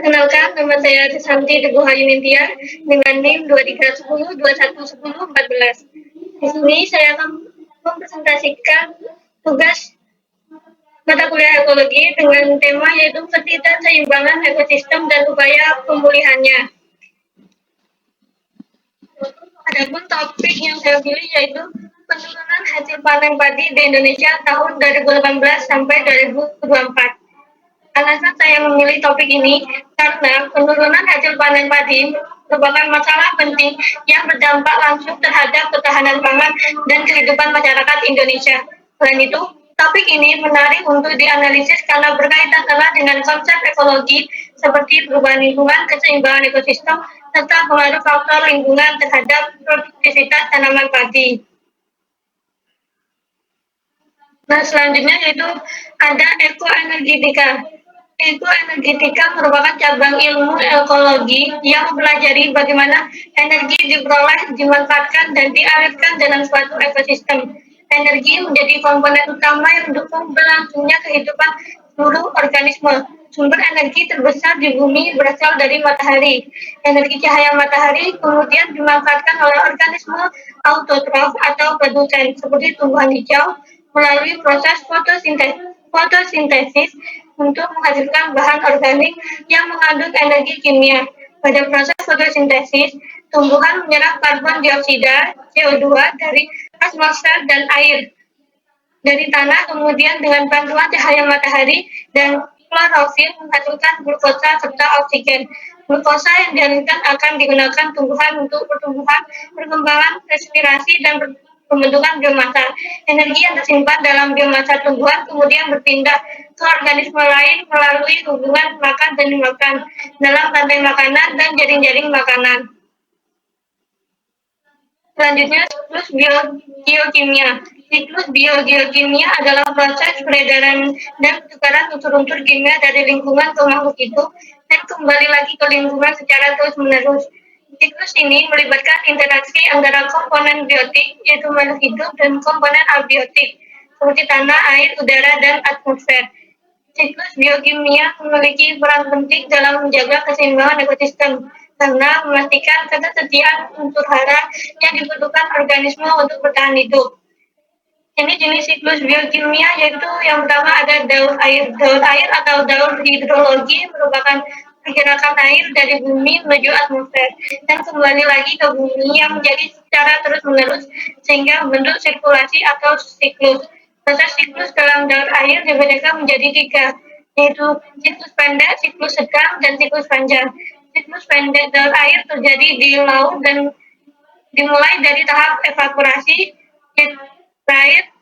Perkenalkan, nama saya Santi Teguh Hayunintia dengan NIM 2310211014. Di sini saya akan mempresentasikan tugas mata kuliah ekologi dengan tema yaitu ketidakseimbangan ekosistem dan upaya pemulihannya. Adapun topik yang saya pilih yaitu penurunan hasil panen padi di Indonesia tahun 2018 sampai 2024. Alasan saya memilih topik ini karena penurunan hasil panen padi merupakan masalah penting yang berdampak langsung terhadap ketahanan pangan dan kehidupan masyarakat Indonesia. Selain itu, topik ini menarik untuk dianalisis karena berkaitan erat dengan konsep ekologi seperti perubahan lingkungan, keseimbangan ekosistem, serta pengaruh faktor lingkungan terhadap produktivitas tanaman padi. Nah, selanjutnya yaitu ada ekoenergetika. Ekoenergetika merupakan cabang ilmu ekologi yang mempelajari bagaimana energi diperoleh, dimanfaatkan, dan dialirkan dalam suatu ekosistem. Energi menjadi komponen utama yang mendukung berlangsungnya kehidupan seluruh organisme. Sumber energi terbesar di bumi berasal dari matahari. Energi cahaya matahari kemudian dimanfaatkan oleh organisme autotrof atau produsen seperti tumbuhan hijau melalui proses fotosintesis untuk menghasilkan bahan organik yang mengandung energi kimia. Pada proses fotosintesis, tumbuhan menyerap karbon dioksida (CO2) dari atmosfer dan air dari tanah, kemudian dengan bantuan cahaya matahari dan klorofil menghasilkan glukosa serta oksigen. Glukosa yang dialirkan akan digunakan tumbuhan untuk pertumbuhan, perkembangan, respirasi, dan pembentukan biomasa. Energi yang tersimpan dalam biomasa tumbuhan kemudian berpindah ke organisme lain melalui hubungan makan dan dimakan dalam rantai makanan dan jaring-jaring makanan. Selanjutnya, siklus geokimia. Siklus biogeokimia adalah proses peredaran dan pertukaran unsur-unsur kimia dari lingkungan ke makhluk hidup dan kembali lagi ke lingkungan secara terus-menerus. Siklus ini melibatkan interaksi antara komponen biotik, yaitu makhluk hidup, dan komponen abiotik, seperti tanah, air, udara, dan atmosfer. Siklus biokimia memiliki peran penting dalam menjaga keseimbangan ekosistem karena memastikan ketersediaan unsur hara yang dibutuhkan organisme untuk bertahan hidup. Ini jenis siklus biokimia yaitu yang pertama ada daur air. Daur air atau daur hidrologi merupakan pergerakan air dari bumi menuju atmosfer dan kembali lagi ke bumi yang menjadi secara terus-menerus sehingga membentuk sirkulasi atau siklus. Proses siklus dalam daur air dibedakan menjadi 3, yaitu siklus pendek, siklus sedang, dan siklus panjang. Siklus pendek daur air terjadi di laut dan dimulai dari tahap evaporasi air,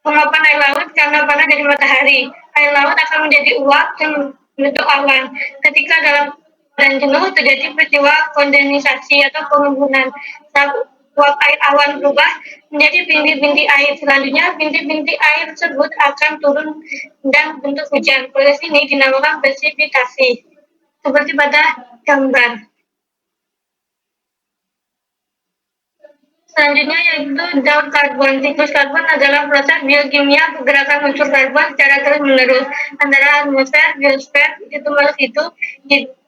penguapan air laut karena panas dari matahari. Air laut akan menjadi uap dan membentuk awan. Ketika dalam dan jenuh terjadi peristiwa kondensasi atau pengembunan. Saat uap air awan berubah menjadi bintik-bintik air. Selanjutnya, bintik-bintik air tersebut akan turun dan bentuk hujan. Proses ini dinamakan presipitasi, seperti pada gambar. Selanjutnya yaitu daur karbon. Siklus karbon adalah proses biokimia pergerakan unsur karbon secara terus-menerus antara atmosfer, biosfer, itu makhluk hidup,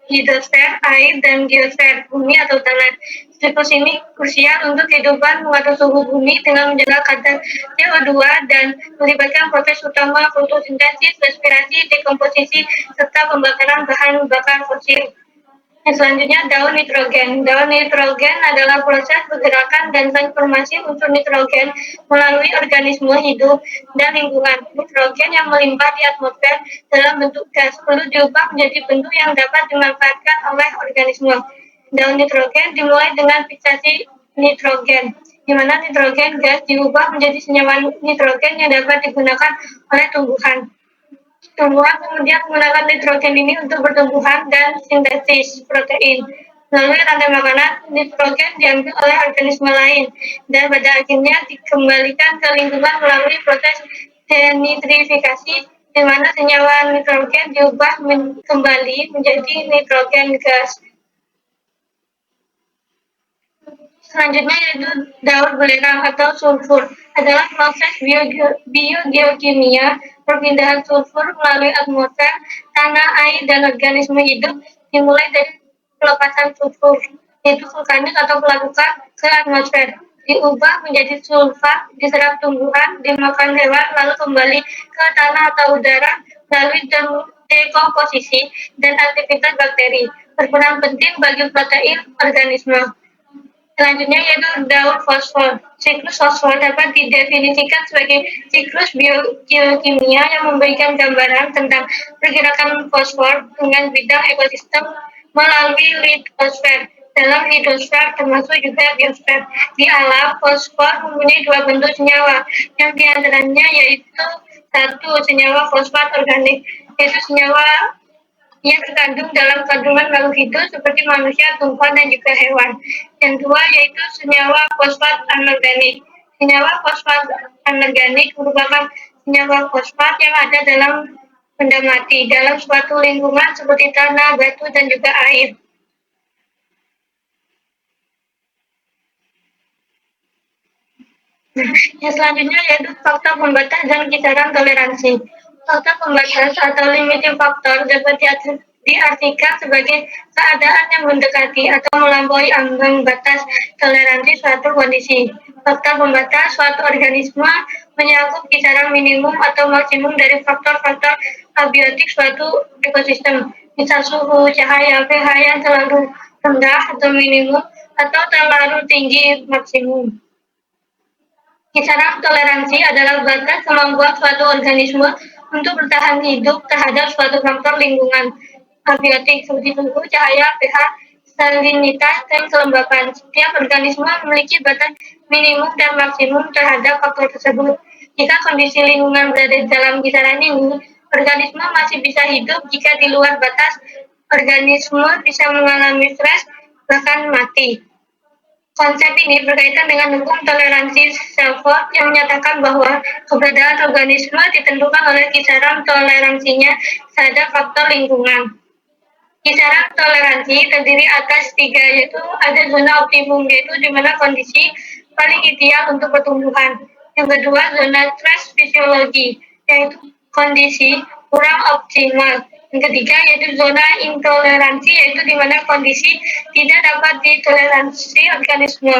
hidrosfer, air, dan geosfer, bumi atau tanah. Siklus ini krusial untuk kehidupan mengatur suhu bumi dengan menjaga kadar CO2 dan melibatkan proses utama fotosintesis, respirasi, dekomposisi, serta pembakaran bahan bakar fosil. Selanjutnya, daun nitrogen. Daun nitrogen adalah proses pergerakan dan transformasi unsur nitrogen melalui organisme hidup dan lingkungan. Nitrogen yang melimpah di atmosfer dalam bentuk gas perlu diubah menjadi bentuk yang dapat dimanfaatkan oleh organisme. Daun nitrogen dimulai dengan fiksasi nitrogen, di mana nitrogen gas diubah menjadi senyawa nitrogen yang dapat digunakan oleh tumbuhan. Tumbuhan kemudian menggunakan nitrogen ini untuk pertumbuhan dan sintesis protein. Melalui rantai makanan, nitrogen diambil oleh organisme lain dan pada akhirnya dikembalikan ke lingkungan melalui proses denitrifikasi di mana senyawa nitrogen diubah kembali menjadi nitrogen gas. Selanjutnya yaitu daur belerang atau sulfur adalah proses biogeokimia perpindahan sulfur melalui atmosfer, tanah, air, dan organisme hidup dimulai dari pelepasan sulfur, yaitu vulkanik atau pelapukan ke atmosfer, diubah menjadi sulfat, diserap tumbuhan, dimakan hewan, lalu kembali ke tanah atau udara melalui dekomposisi dan aktivitas bakteri, berperan penting bagi protein organisme. Selanjutnya yaitu daur fosfor. Siklus fosfor dapat didefinisikan sebagai siklus biokimia yang memberikan gambaran tentang pergerakan fosfor dengan bidang ekosistem melalui litosfer. Dalam litosfer termasuk juga biosfer. Di alam, fosfor mempunyai dua bentuk senyawa, yang diantaranya yaitu satu senyawa fosfat organik, yaitu senyawa yang terkandung dalam kandungan makhluk hidup seperti manusia, tumbuhan, dan juga hewan. Yang dua yaitu senyawa fosfat anorganik. Senyawa fosfat anorganik merupakan senyawa fosfat yang ada dalam benda mati dalam suatu lingkungan seperti tanah, batu, dan juga air. Yang selanjutnya yaitu faktor pembatas dan kisaran toleransi. Faktor pembatas atau limiting factor dapat diartikan sebagai keadaan yang mendekati atau melampaui ambang batas toleransi suatu kondisi. Faktor pembatas suatu organisme mencakup kisaran minimum atau maksimum dari faktor-faktor abiotik suatu ekosistem, misal suhu, cahaya, pH yang terlalu rendah atau minimum atau terlalu tinggi maksimum. Kisaran toleransi adalah batas kemampuan suatu organisme untuk bertahan hidup terhadap suatu faktor lingkungan abiotik seperti suhu, cahaya, pH, salinitas, dan kelembapan. Setiap organisme memiliki batas minimum dan maksimum terhadap faktor tersebut. Jika kondisi lingkungan berada di dalam kisaran ini, organisme masih bisa hidup. Jika di luar batas, organisme bisa mengalami stres, bahkan mati. Konsep ini berkaitan dengan hukum toleransi Salford yang menyatakan bahwa keberadaan organisme ditentukan oleh kisaran toleransinya terhadap faktor lingkungan. Kisaran toleransi terdiri atas tiga, yaitu ada zona optimum, yaitu di mana kondisi paling ideal untuk pertumbuhan. Yang kedua, zona stres fisiologi, yaitu kondisi kurang optimal. Yang ketiga, yaitu zona intoleransi, yaitu di mana kondisi tidak dapat ditoleransi organisme,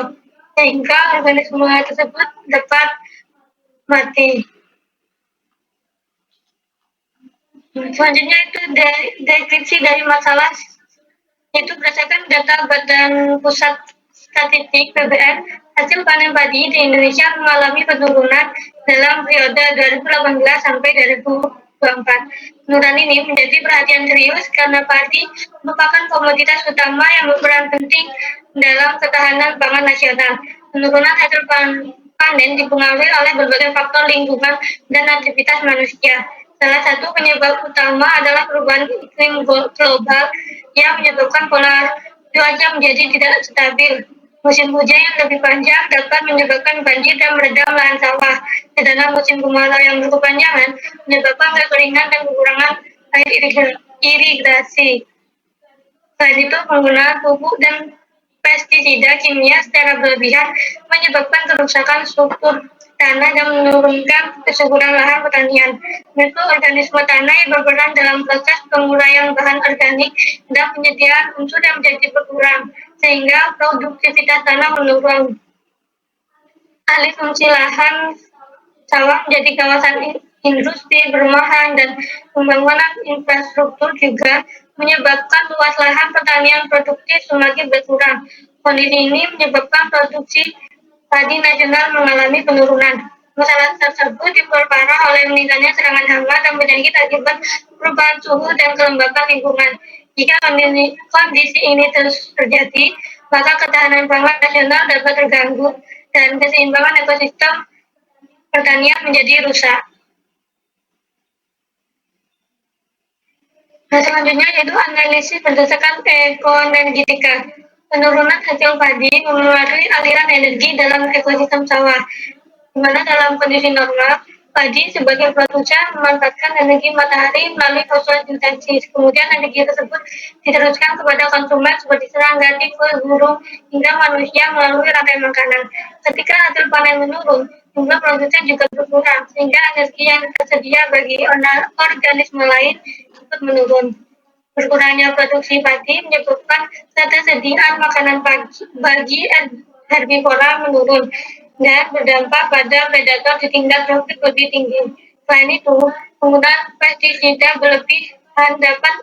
sehingga organisme tersebut dapat mati. Selanjutnya itu deskripsi dari masalah, itu berdasarkan data Badan Pusat Statistik (BPS), hasil panen padi di Indonesia mengalami penurunan dalam periode 2018 sampai 2024. Penurunan ini menjadi perhatian serius karena padi merupakan komoditas utama yang berperan penting dalam ketahanan pangan nasional. Penurunan hasil panen dipengaruhi oleh berbagai faktor lingkungan dan aktivitas manusia. Salah satu penyebab utama adalah perubahan iklim global yang menyebabkan pola cuaca menjadi tidak stabil. Musim hujan yang lebih panjang dapat menyebabkan banjir dan merendam lahan sawah, sedangkan musim kemarau yang berkepanjangan menyebabkan kekeringan dan kekurangan air irigasi. Selain itu, penggunaan pupuk dan pestisida kimia secara berlebihan menyebabkan kerusakan struktur tanah dan menurunkan kesuburan lahan pertanian. Itu organisme tanah yang berperan dalam proses penguraian bahan organik dan penyediaan unsur yang menjadi berkurang, sehingga produktivitas tanah menurun. Alih fungsi lahan sawah menjadi kawasan industri, perumahan, dan pembangunan infrastruktur juga menyebabkan luas lahan pertanian produktif semakin berkurang. Kondisi ini menyebabkan produksi padi nasional mengalami penurunan. Masalah tersebut diperparah oleh meningkatnya serangan hama dan penyakit akibat perubahan suhu dan kelembapan lingkungan. Jika kondisi ini terus terjadi, maka ketahanan pangan nasional dapat terganggu dan keseimbangan ekosistem pertanian menjadi rusak. Nah, selanjutnya yaitu analisis berdasarkan ekoenergetika. Penurunan hasil padi mempengaruhi aliran energi dalam ekosistem sawah, di mana dalam kondisi normal, Padi sebagai produsen memanfaatkan energi matahari melalui fotosintesis. Kemudian energi tersebut diteruskan kepada konsumen seperti serangga, tikus, burung, hingga manusia melalui rantai makanan. Ketika hasil panen menurun, jumlah produsen juga berkurang, sehingga energi yang tersedia bagi organisme lain ikut menurun. Berkurangnya produksi padi menyebabkan ketersediaan makanan bagi herbivora menurun dan berdampak pada predator di tingkat tropik lebih tinggi. Selain itu, penggunaan pestisida berlebihan dapat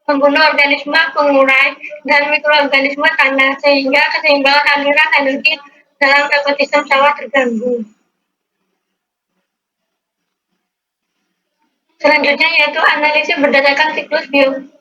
membunuh organisme pengurai dan mikroorganisme tanah sehingga keseimbangan aliran energi dalam ekosistem sawah terganggu. Selanjutnya yaitu analisis berdasarkan siklus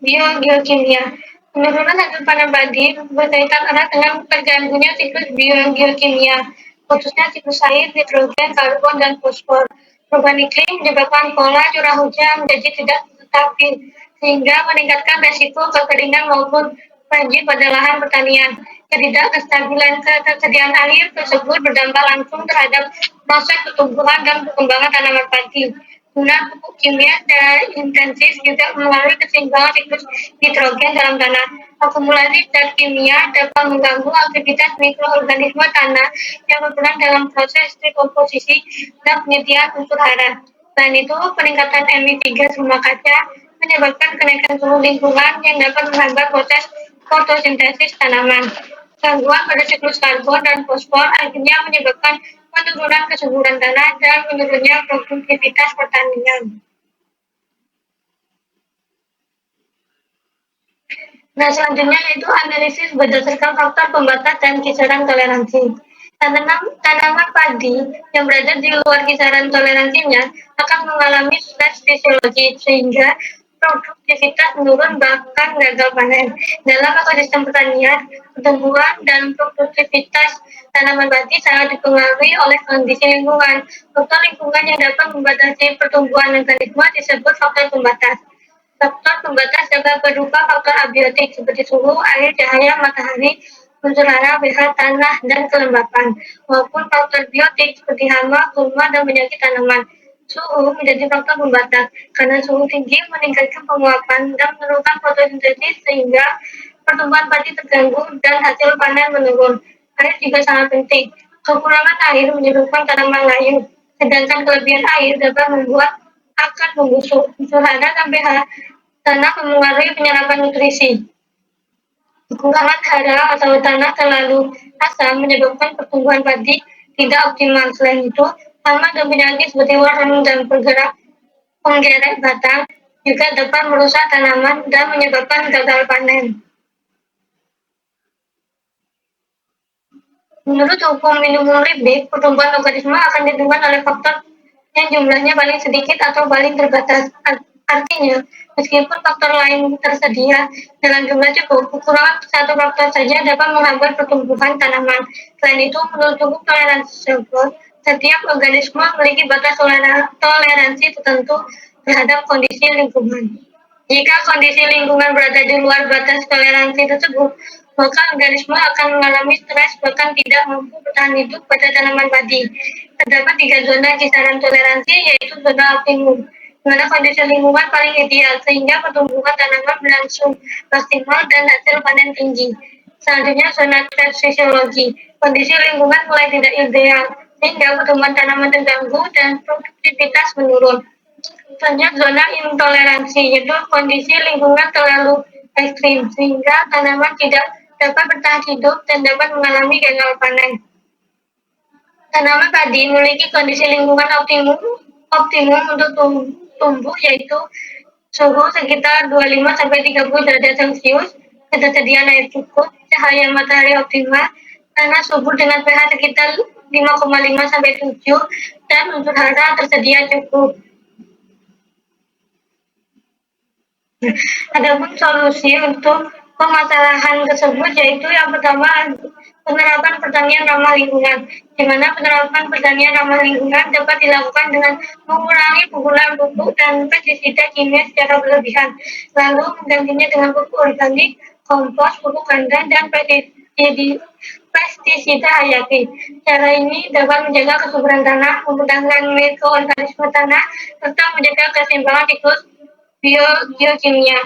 biogeokimia. Penurunan hasil panen padi berkaitan erat dengan terganggunya siklus biogeokimia, khususnya siklus air, nitrogen, karbon, dan fosfor. Perubahan iklim menyebabkan pola curah hujan menjadi tidak stabil, sehingga meningkatkan resiko kekeringan maupun banjir pada lahan pertanian. Ketidakstabilan ketersediaan air tersebut berdampak langsung terhadap proses pertumbuhan dan perkembangan tanaman padi. Penggunaan pupuk kimia secara intensif juga mengalami keseimbangan siklus nitrogen dalam tanah. Akumulasi zat kimia dapat mengganggu aktivitas mikroorganisme tanah yang berperan dalam proses dekomposisi dan penyediaan unsur hara. Selain itu, peningkatan emisi gas rumah kaca menyebabkan kenaikan suhu lingkungan yang dapat menghambat proses fotosintesis tanaman. Gangguan pada siklus karbon dan fosfor akhirnya menyebabkan penurunan kesuburan tanah dan menurunnya produktivitas pertanian. Nah, selanjutnya yaitu analisis berdasarkan faktor pembatas dan kisaran toleransi. Tanaman padi yang berada di luar kisaran toleransinya akan mengalami stres fisiologi sehingga produktivitas menurun bahkan gagal panen. Dalam ekosistem pertanian, pertumbuhan dan produktivitas tanaman padi sangat dipengaruhi oleh kondisi lingkungan. Faktor lingkungan yang dapat membatasi pertumbuhan organisme disebut faktor pembatas. Faktor pembatas dapat berupa faktor abiotik seperti suhu, air, cahaya, matahari, unsur hara, pH tanah, dan kelembapan, maupun faktor biotik seperti hama, kurma, dan penyakit tanaman. Suhu menjadi faktor pembatas karena suhu tinggi meningkatkan penguapan dan menurunkan fotosintesis sehingga pertumbuhan padi terganggu dan hasil panen menurun. Air juga sangat penting. Kekurangan air menyebabkan tanaman layu, sedangkan kelebihan air dapat membuat akar membusuk. Unsur hara dan pH tanah mempengaruhi penyerapan nutrisi. Kekurangan hara atau tanah terlalu asam menyebabkan pertumbuhan padi tidak optimal. Selain itu, hama dan penyakit seperti warna dan penggerek batang juga dapat merusak tanaman dan menyebabkan gagal panen. Menurut hukum minimum Liebig, pertumbuhan organisme akan ditentukan oleh faktor yang jumlahnya paling sedikit atau paling terbatas. Artinya, meskipun faktor lain tersedia dalam jumlah cukup, kekurangan satu faktor saja dapat menghambat pertumbuhan tanaman. Selain itu, menurut hukum toleransi tersebut, setiap organisme memiliki batas toleransi tertentu terhadap kondisi lingkungan. Jika kondisi lingkungan berada di luar batas toleransi tersebut, maka organisme akan mengalami stres bahkan tidak mampu bertahan hidup pada tanaman padi. Terdapat 3 zona kisaran toleransi, yaitu zona optimum, di mana kondisi lingkungan paling ideal sehingga pertumbuhan tanaman berlangsung maksimal dan hasil panen tinggi. Selanjutnya zona stres fisiologi, kondisi lingkungan mulai tidak ideal sehingga pertumbuhan tanaman terganggu dan produktivitas menurun. Selanjutnya zona intoleransi, yaitu kondisi lingkungan terlalu ekstrim sehingga tanaman tidak dapat bertahan hidup dan dapat mengalami gagal panen. Tanaman padi memiliki kondisi lingkungan optimum untuk tumbuh, yaitu suhu sekitar 25-30 derajat Celcius, ketersediaan air cukup, cahaya matahari optimal, tanah subur dengan pH sekitar 5,5-7, dan unsur hara tersedia cukup. Adapun solusi untuk permasalahan tersebut yaitu yang pertama penerapan pertanian ramah lingkungan, di mana penerapan pertanian ramah lingkungan dapat dilakukan dengan mengurangi penggunaan pupuk dan pestisida kimia secara berlebihan, lalu menggantinya dengan pupuk organik, kompos, pupuk kandang, dan pestisida hayati. Cara ini dapat menjaga kesuburan tanah, memudahkan mikroorganisme tanah, serta menjaga keseimbangan siklus biokimia.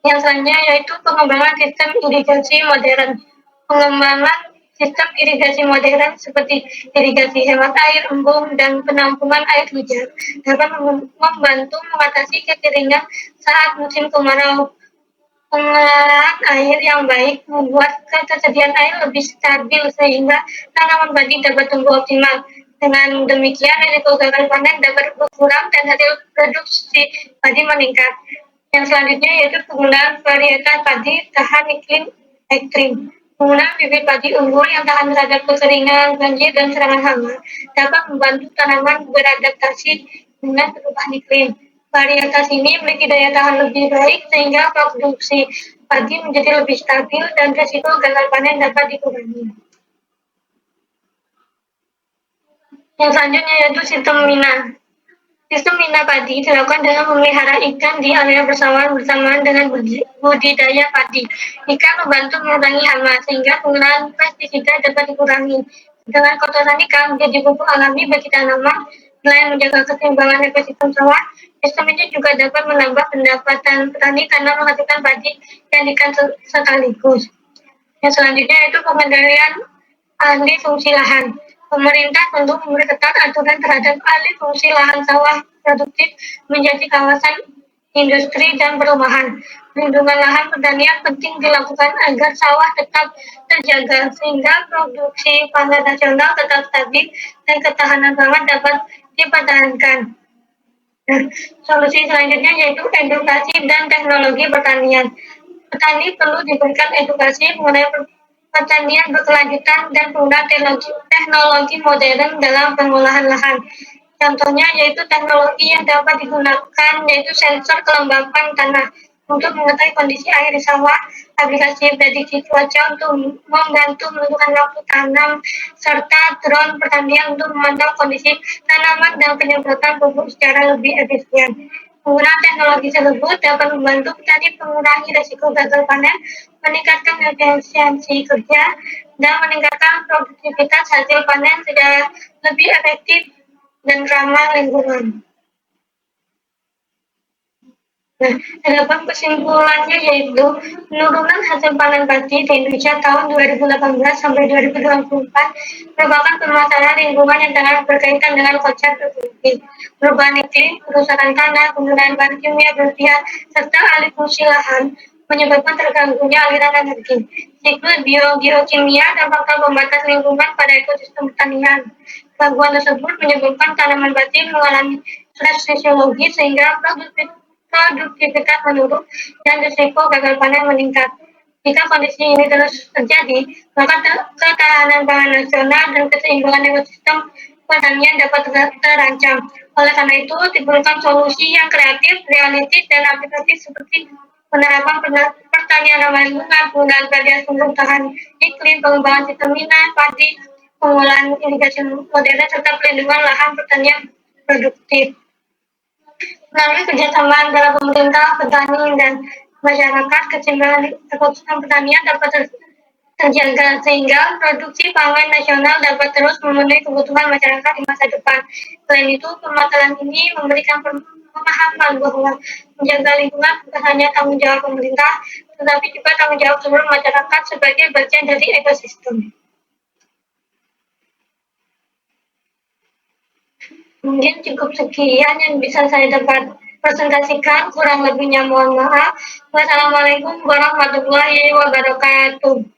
Yang selanjutnya yaitu pengembangan sistem irigasi modern. Pengembangan sistem irigasi modern seperti irigasi hemat air, embung, dan penampungan air hujan dapat membantu mengatasi kekeringan saat musim kemarau. Pengolahan air yang baik membuat ketersediaan air lebih stabil sehingga tanaman padi dapat tumbuh optimal. Dengan demikian, risiko gagal panen dapat berkurang dan hasil produksi padi meningkat. Yang selanjutnya yaitu penggunaan varietas padi tahan iklim ekstrim. Penggunaan bibit padi unggul yang tahan terhadap kekeringan, banjir, dan serangan hama dapat membantu tanaman beradaptasi dengan perubahan iklim. Varietas ini memiliki daya tahan lebih baik sehingga produksi padi menjadi lebih stabil dan risiko gagal panen dapat dikurangi. Yang selanjutnya yaitu sistem mina. Sistem mina padi dilakukan dengan memelihara ikan di area bersamaan bersamaan dengan budidaya padi. Ikan membantu mengurangi hama sehingga penggunaan pestisida dapat dikurangi. Dengan kotoran ikan menjadi pupuk alami bagi tanaman, selain menjaga keseimbangan ekosistem sawah, sistem ini juga dapat menambah pendapatan petani karena menghasilkan padi dan ikan sekaligus. Yang selanjutnya yaitu pengendalian alih fungsi lahan. Pemerintah tentu memberi ketat aturan terhadap alih fungsi lahan sawah produktif menjadi kawasan industri dan perumahan. Perlindungan lahan pertanian penting dilakukan agar sawah tetap terjaga sehingga produksi pangan nasional tetap stabil dan ketahanan pangan dapat dipertahankan. Nah, solusi selanjutnya yaitu edukasi dan teknologi pertanian. Petani perlu diberikan edukasi mengenai pertanian berkelanjutan dan penggunaan teknologi modern dalam pengolahan lahan. Contohnya yaitu teknologi yang dapat digunakan yaitu sensor kelembapan tanah untuk mengetahui kondisi air di sawah, aplikasi prediksi cuaca untuk membantu menentukan waktu tanam, serta drone pertanian untuk memantau kondisi tanaman dan penyemprotan pupuk secara lebih efisien. Penggunaan teknologi tersebut dapat membantu petani mengurangi risiko gagal panen, meningkatkan efisiensi kerja, dan meningkatkan produktivitas hasil panen secara lebih efektif dan ramah lingkungan. Nah, harapan kesimpulannya yaitu penurunan hasil panen padi di Indonesia tahun 2018 sampai 2024 merupakan permasalahan lingkungan yang sangat berkaitan dengan konsep ekologi, perubahan iklim, kerusakan tanah, penggunaan bahan kimia berlebihan, serta alih fungsi lahan menyebabkan terganggunya aliran energi. Siklus biokimia dan faktor pembatas lingkungan pada ekosistem pertanian. Gangguan tersebut menyebabkan tanaman padi mengalami stres fisiologis sehingga produktivitas menurun dan risiko gagal panen meningkat. Jika kondisi ini terus terjadi, maka ketahanan pangan nasional dan keseimbangan ekosistem pertanian dapat terancam. Oleh karena itu, diperlukan solusi yang kreatif, realistis, dan aplikatif seperti penerapan pertanian ramah lingkungan, penggunaan variasi sumber tahan iklim, pengembangan sistem mina, padi, pengolahan irigasi modern, serta pelindungan lahan pertanian produktif. Melalui kerjasama antara pemerintah, petani, dan masyarakat, keseimbangan ekosistem pertanian dapat terjaga sehingga produksi pangan nasional dapat terus memenuhi kebutuhan masyarakat di masa depan. Selain itu, permasalahan ini memberikan pemahaman bahwa menjaga lingkungan bukan hanya tanggung jawab pemerintah, tetapi juga tanggung jawab seluruh masyarakat sebagai bagian dari ekosistem. Mungkin cukup sekian yang bisa saya dapat presentasikan, kurang lebihnya mohon maaf. Wassalamualaikum warahmatullahi wabarakatuh.